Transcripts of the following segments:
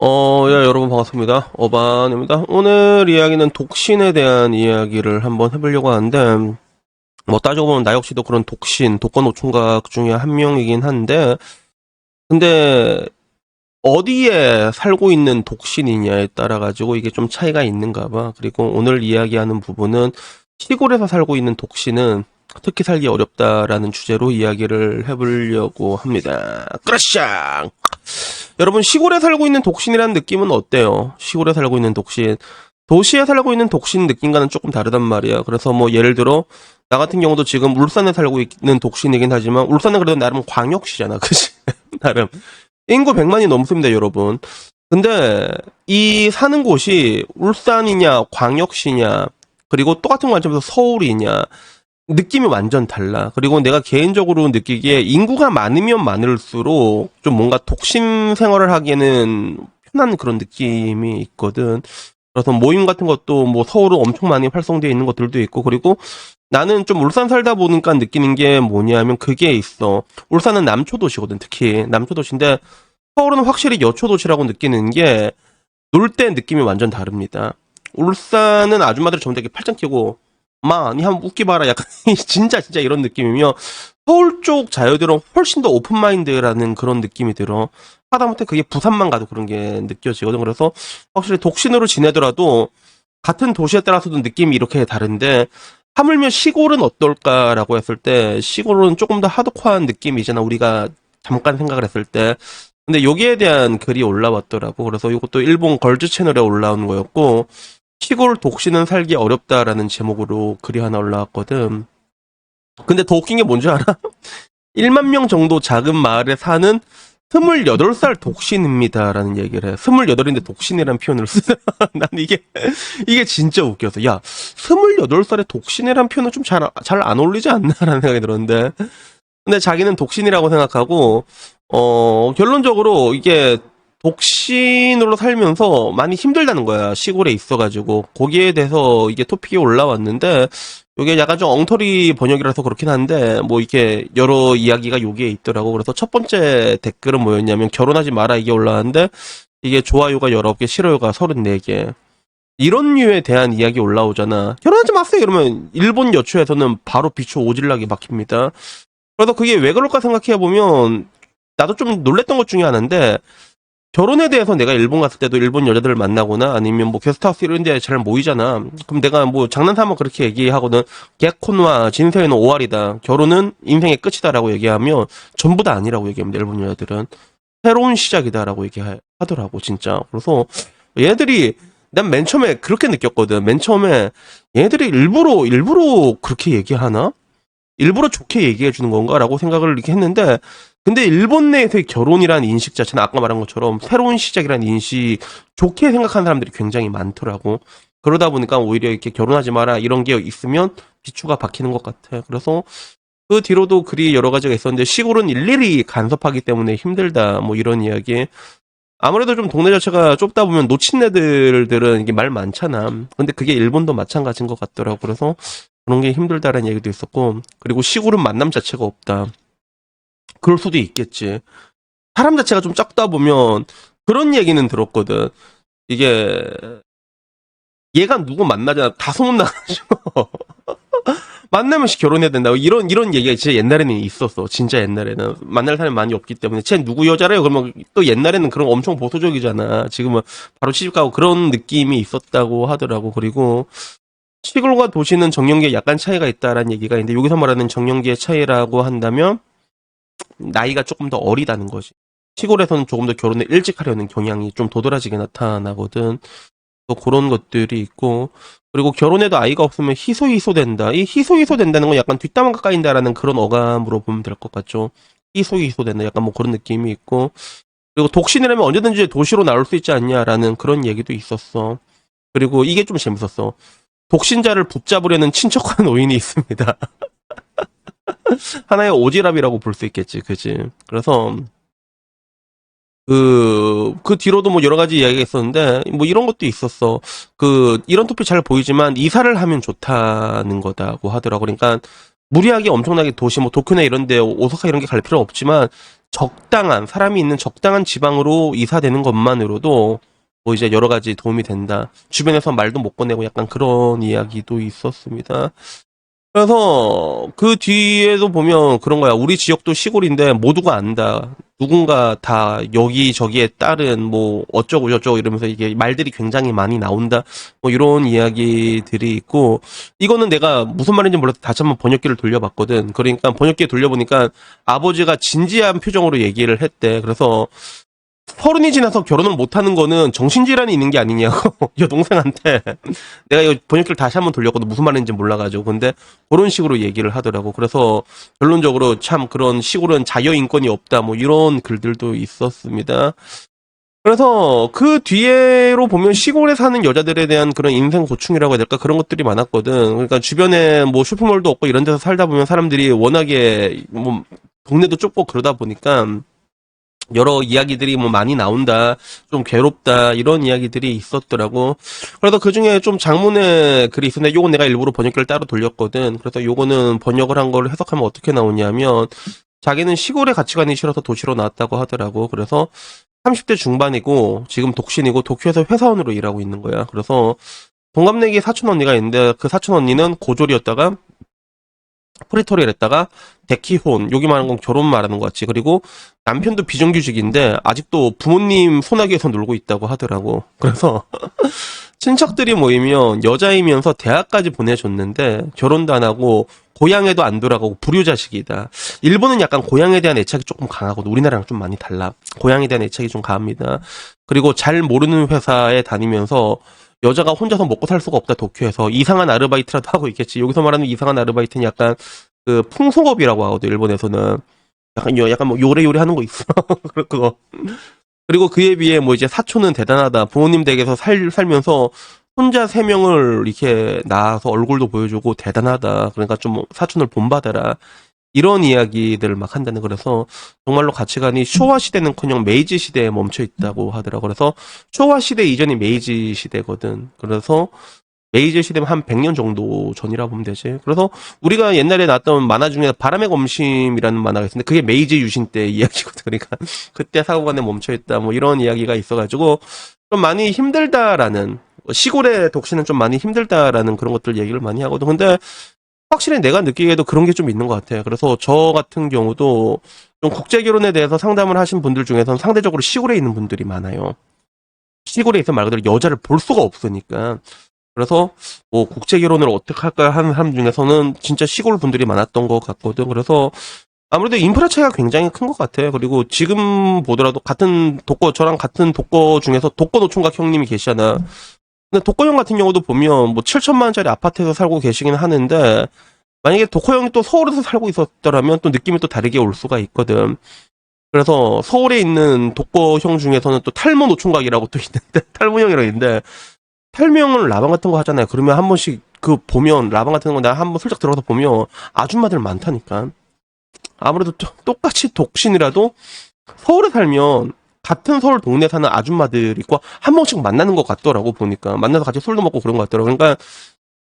여러분 반갑습니다. 어반입니다. 오늘 이야기는 독신에 대한 이야기를 한번 해보려고 하는데, 뭐 따지고 보면 나 역시도 그런 독신, 독거노총각 중에 한 명이긴 한데, 근데 어디에 살고 있는 독신이냐에 따라 가지고 이게 좀 차이가 있는가 봐. 그리고 오늘 이야기하는 부분은 시골에서 살고 있는 독신은 특히 살기 어렵다라는 주제로 이야기를 해보려고 합니다. 그라샹! 여러분, 시골에 살고 있는 독신이라는 느낌은 어때요? 시골에 살고 있는 독신. 도시에 살고 있는 독신 느낌과는 조금 다르단 말이야. 그래서 뭐 예를 들어 나 같은 경우도 지금 울산에 살고 있는 독신이긴 하지만 울산은 그래도 나름 광역시잖아. 그치? 나름. 인구 100만이 넘습니다, 여러분. 근데 이 사는 곳이 울산이냐 광역시냐 그리고 똑같은 관점에서 서울이냐 느낌이 완전 달라. 그리고 내가 개인적으로 느끼기에 인구가 많으면 많을수록 좀 뭔가 독신 생활을 하기에는 편한 그런 느낌이 있거든. 그래서 모임 같은 것도 뭐 서울은 엄청 많이 활성되어 있는 것들도 있고, 그리고 나는 좀 울산 살다 보니까 느끼는 게 뭐냐면 그게 있어. 울산은 남초도시거든, 특히. 남초도시인데 서울은 확실히 여초도시라고 느끼는 게 놀 때 느낌이 완전 다릅니다. 울산은 아줌마들이 전부 다 이렇게 팔짱 끼고 마, 니 한번 웃기 봐라. 약간, 진짜 이런 느낌이며, 서울 쪽 자녀들은 훨씬 더 오픈마인드라는 그런 느낌이 들어. 하다못해 그게 부산만 가도 그런 게 느껴지거든. 그래서 확실히 독신으로 지내더라도, 같은 도시에 따라서도 느낌이 이렇게 다른데, 하물며 시골은 어떨까라고 했을 때, 시골은 조금 더 하드코어한 느낌이잖아. 우리가 잠깐 생각을 했을 때. 근데 여기에 대한 글이 올라왔더라고. 그래서 이것도 일본 걸즈 채널에 올라온 거였고, 시골 독신은 살기 어렵다라는 제목으로 글이 하나 올라왔거든. 근데 더 웃긴 게 뭔지 알아? 1만 명 정도 작은 마을에 사는 28살 독신입니다라는 얘기를 해. 28인데 독신이라는 표현을 쓰더라. 난 이게 진짜 웃겨서. 야, 28살에 독신이라는 표현은 좀 잘 안 어울리지 않나라는 생각이 들었는데. 근데 자기는 독신이라고 생각하고, 결론적으로 이게 독신으로 살면서 많이 힘들다는 거야. 시골에 있어가지고. 거기에 대해서 이게 토픽이 올라왔는데, 이게 약간 좀 엉터리 번역이라서 그렇긴 한데, 뭐 이렇게 여러 이야기가 여기에 있더라고. 그래서 첫 번째 댓글은 뭐였냐면, 결혼하지 마라 이게 올라왔는데, 이게 좋아요가 19개, 싫어요가 34개. 이런 류에 대한 이야기 올라오잖아. 결혼하지 마세요! 이러면, 일본 여초에서는 바로 비추 오질나게 막힙니다. 그래서 그게 왜 그럴까 생각해보면, 나도 좀 놀랬던 것 중에 하나인데, 결혼에 대해서 내가 일본 갔을 때도 일본 여자들을 만나거나 아니면 뭐 게스트하우스 이런 데 잘 모이잖아. 그럼 내가 뭐 장난삼아 그렇게 얘기하거든. 개콘와 진세는 5알이다. 결혼은 인생의 끝이다라고 얘기하면 전부 다 아니라고 얘기합니다. 일본 여자들은. 새로운 시작이다라고 얘기하더라고, 진짜. 그래서 얘들이 난 맨 처음에 그렇게 느꼈거든. 맨 처음에 얘들이 일부러 그렇게 얘기하나? 일부러 좋게 얘기해 주는 건가라고 생각을 이렇게 했는데, 근데 일본 내에서의 결혼이라는 인식 자체는 아까 말한 것처럼 새로운 시작이라는 인식 좋게 생각하는 사람들이 굉장히 많더라고. 그러다 보니까 오히려 이렇게 결혼하지 마라 이런 게 있으면 비추가 박히는 것 같아. 그래서 그 뒤로도 글이 여러 가지가 있었는데, 시골은 일일이 간섭하기 때문에 힘들다 뭐 이런 이야기. 아무래도 좀 동네 자체가 좁다 보면 노친네들은 이게 말 많잖아. 근데 그게 일본도 마찬가지인 것 같더라고. 그래서 그런 게 힘들다라는 얘기도 있었고, 그리고 시골은 만남 자체가 없다. 그럴 수도 있겠지. 사람 자체가 좀 작다 보면 그런 얘기는 들었거든. 이게 얘가 누구 만나자 다 소문나가지고 만나면 결혼해야 된다고 이런 얘기가 진짜 옛날에는 있었어. 진짜 옛날에는 만날 사람이 많이 없기 때문에 쟤 누구 여자래요? 그러면 또 옛날에는 그런 거 엄청 보수적이잖아. 지금은 바로 시집가고 그런 느낌이 있었다고 하더라고. 그리고 시골과 도시는 정년기에 약간 차이가 있다라는 얘기가 있는데, 여기서 말하는 정년기의 차이라고 한다면 나이가 조금 더 어리다는 거지. 시골에서는 조금 더 결혼을 일찍 하려는 경향이 좀 도드라지게 나타나거든. 또 그런 것들이 있고, 그리고 결혼해도 아이가 없으면 희소희소 된다. 이 희소희소 된다는 건 약간 뒷담화 가까이인다라는 그런 어감으로 보면 될 것 같죠. 희소희소 된다. 약간 뭐 그런 느낌이 있고, 그리고 독신이라면 언제든지 도시로 나올 수 있지 않냐라는 그런 얘기도 있었어. 그리고 이게 좀 재밌었어. 독신자를 붙잡으려는 친척한 오인이 있습니다. 하나의 오지랖이라고 볼 수 있겠지, 그지? 그래서, 그 뒤로도 뭐 여러 가지 이야기가 있었는데, 뭐 이런 것도 있었어. 이런 토픽 잘 보이지만, 이사를 하면 좋다는 거다고 하더라고. 그러니까, 무리하게 엄청나게 도시, 뭐 도쿄나 이런 데, 오사카 이런 게 갈 필요 없지만, 적당한, 사람이 있는 적당한 지방으로 이사되는 것만으로도, 뭐 이제 여러 가지 도움이 된다. 주변에서 말도 못 꺼내고 약간 그런 이야기도 있었습니다. 그래서 그 뒤에도 보면 그런 거야. 우리 지역도 시골인데 모두가 안다. 누군가 다 여기저기에 따른 뭐 어쩌고 저쩌고 이러면서 이게 말들이 굉장히 많이 나온다. 뭐 이런 이야기들이 있고 이거는 내가 무슨 말인지 몰라서 다시 한번 번역기를 돌려봤거든. 그러니까 번역기에 돌려보니까 아버지가 진지한 표정으로 얘기를 했대. 그래서 서른이 지나서 결혼을 못하는 거는 정신질환이 있는 게 아니냐고 여동생한테 내가 이거 번역기를 다시 한번 돌렸거든. 무슨 말인지 몰라가지고. 근데 그런 식으로 얘기를 하더라고. 그래서 결론적으로 참 그런 시골은 자유인권이 없다 뭐 이런 글들도 있었습니다. 그래서 그 뒤에로 보면 시골에 사는 여자들에 대한 그런 인생 고충이라고 해야 될까 그런 것들이 많았거든. 그러니까 주변에 뭐 쇼핑몰도 없고 이런 데서 살다 보면 사람들이 워낙에 뭐 동네도 좁고 그러다 보니까 여러 이야기들이 뭐 많이 나온다, 좀 괴롭다, 이런 이야기들이 있었더라고. 그래서 그 중에 좀 장문의 글이 있었는데, 요건 내가 일부러 번역기를 따로 돌렸거든. 그래서 요거는 번역을 한 걸 해석하면 어떻게 나오냐면, 자기는 시골의 가치관이 싫어서 도시로 나왔다고 하더라고. 그래서 30대 중반이고, 지금 독신이고, 도쿄에서 회사원으로 일하고 있는 거야. 그래서 동갑내기 사촌 언니가 있는데, 그 사촌 언니는 고졸이었다가, 프리토리를 했다가 데키혼 여기 말하는 건 결혼 말하는 것 같지. 그리고 남편도 비정규직인데 아직도 부모님 소나기에서 놀고 있다고 하더라고. 그래서 친척들이 모이면 여자이면서 대학까지 보내줬는데 결혼도 안 하고 고향에도 안 돌아가고 불효자식이다. 일본은 약간 고향에 대한 애착이 조금 강하거든. 우리나라랑 좀 많이 달라. 고향에 대한 애착이 좀 강합니다. 그리고 잘 모르는 회사에 다니면서 여자가 혼자서 먹고 살 수가 없다, 도쿄에서. 이상한 아르바이트라도 하고 있겠지. 여기서 말하는 이상한 아르바이트는 약간, 그, 풍속업이라고 하거든, 일본에서는. 약간 뭐, 요래요래 하는 거 있어. 그거. 그리고 그에 비해 뭐 이제 사촌은 대단하다. 부모님 댁에서 살면서 혼자 세 명을 이렇게 낳아서 얼굴도 보여주고 대단하다. 그러니까 좀 사촌을 본받아라. 이런 이야기들을 막 한다는 그래서 정말로 가치관이 쇼와 시대는커녕 메이지 시대에 멈춰 있다고 하더라고. 그래서 쇼와 시대 이전이 메이지 시대거든. 그래서 메이지 시대면 한 100년 정도 전이라 보면 되지. 그래서 우리가 옛날에 나왔던 만화 중에 바람의 검심이라는 만화가 있었는데 그게 메이지 유신 때 이야기거든. 그러니까 그때 사고관에 멈춰 있다. 뭐 이런 이야기가 있어가지고 좀 많이 힘들다라는 시골의 독신은 좀 많이 힘들다라는 그런 것들 얘기를 많이 하거든. 근데 확실히 내가 느끼기에도 그런 게 좀 있는 것 같아요. 그래서 저 같은 경우도 좀 국제 결혼에 대해서 상담을 하신 분들 중에서는 상대적으로 시골에 있는 분들이 많아요. 시골에 있으면 말 그대로 여자를 볼 수가 없으니까. 그래서 뭐 국제 결혼을 어떻게 할까 하는 사람 중에서는 진짜 시골 분들이 많았던 것 같거든. 그래서 아무래도 인프라 차이가 굉장히 큰 것 같아요. 그리고 지금 보더라도 저랑 같은 독거 중에서 독거 노총각 형님이 계시잖아. 근데 독거형 같은 경우도 보면 뭐 7천만 원짜리 아파트에서 살고 계시긴 하는데 만약에 독거형이 또 서울에서 살고 있었더라면 또 느낌이 또 다르게 올 수가 있거든. 그래서 서울에 있는 독거형 중에서는 또 탈모 노총각이라고 또 있는데 탈모형이라고 있는데 탈모형은 라방 같은 거 하잖아요. 그러면 한 번씩 그 보면 라방 같은 거 내가 한번 슬쩍 들어가서 보면 아줌마들 많다니까. 아무래도 똑같이 독신이라도 서울에 살면 같은 서울 동네 사는 아줌마들 있고 한 번씩 만나는 것 같더라고 보니까 만나서 같이 술도 먹고 그런 것 같더라고. 그러니까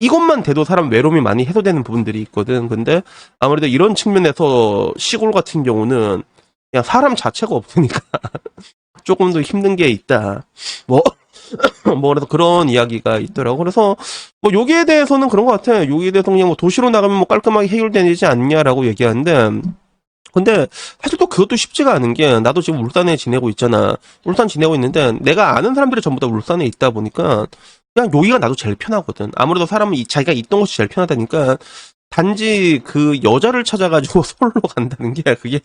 이것만 돼도 사람 외로움이 많이 해소되는 부분들이 있거든. 근데 아무래도 이런 측면에서 시골 같은 경우는 그냥 사람 자체가 없으니까 조금 더 힘든 게 있다. 뭐 그래서 그런 이야기가 있더라고. 그래서 뭐 여기에 대해서는 그런 것 같아. 여기에 대해서 그냥 뭐 도시로 나가면 뭐 깔끔하게 해결되지 않냐라고 얘기하는데. 근데 사실 또 그것도 쉽지가 않은 게 나도 지금 울산에 지내고 있잖아. 울산 지내고 있는데 내가 아는 사람들이 전부 다 울산에 있다 보니까 그냥 여기가 나도 제일 편하거든. 아무래도 사람은 자기가 있던 곳이 제일 편하다니까 단지 그 여자를 찾아가지고 서울로 간다는 게 그게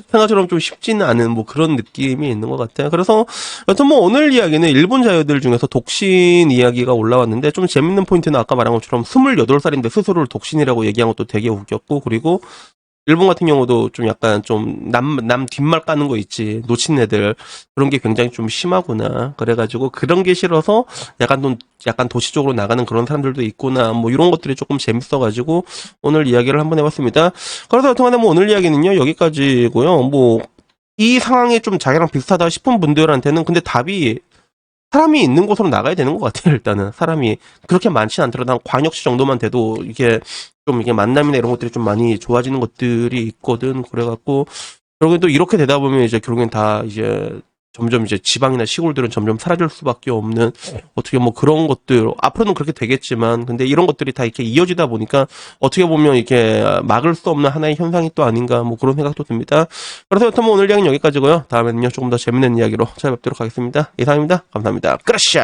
생각처럼 좀 쉽지는 않은 뭐 그런 느낌이 있는 것 같아요. 그래서 여튼 뭐 오늘 이야기는 일본 자유들 중에서 독신 이야기가 올라왔는데 좀 재밌는 포인트는 아까 말한 것처럼 28살인데 스스로를 독신이라고 얘기한 것도 되게 웃겼고 그리고 일본 같은 경우도 좀 약간 좀 남 뒷말 까는 거 있지. 놓친 애들. 그런 게 굉장히 좀 심하구나. 그래가지고 그런 게 싫어서 약간 도시 쪽으로 나가는 그런 사람들도 있구나. 뭐 이런 것들이 조금 재밌어가지고 오늘 이야기를 한번 해봤습니다. 그래서 여튼간에 뭐 오늘 이야기는요. 여기까지고요. 뭐 이 상황이 좀 자기랑 비슷하다 싶은 분들한테는 근데 답이 사람이 있는 곳으로 나가야 되는 것 같아요, 일단은. 사람이 그렇게 많지는 않더라도 한 광역시 정도만 돼도 이게 좀 이게 만남이나 이런 것들이 좀 많이 좋아지는 것들이 있거든. 그래갖고, 결국엔 또 이렇게 되다 보면 이제 결국엔 다 이제 점점 이제 지방이나 시골들은 점점 사라질 수밖에 없는 어떻게 뭐 그런 것들 앞으로는 그렇게 되겠지만 근데 이런 것들이 다 이렇게 이어지다 보니까 어떻게 보면 이게 막을 수 없는 하나의 현상이 또 아닌가 뭐 그런 생각도 듭니다. 그래서 여튼 뭐 오늘 이야기는 여기까지고요. 다음에는요 조금 더 재밌는 이야기로 찾아뵙도록 하겠습니다. 이상입니다. 감사합니다. 크러쉬.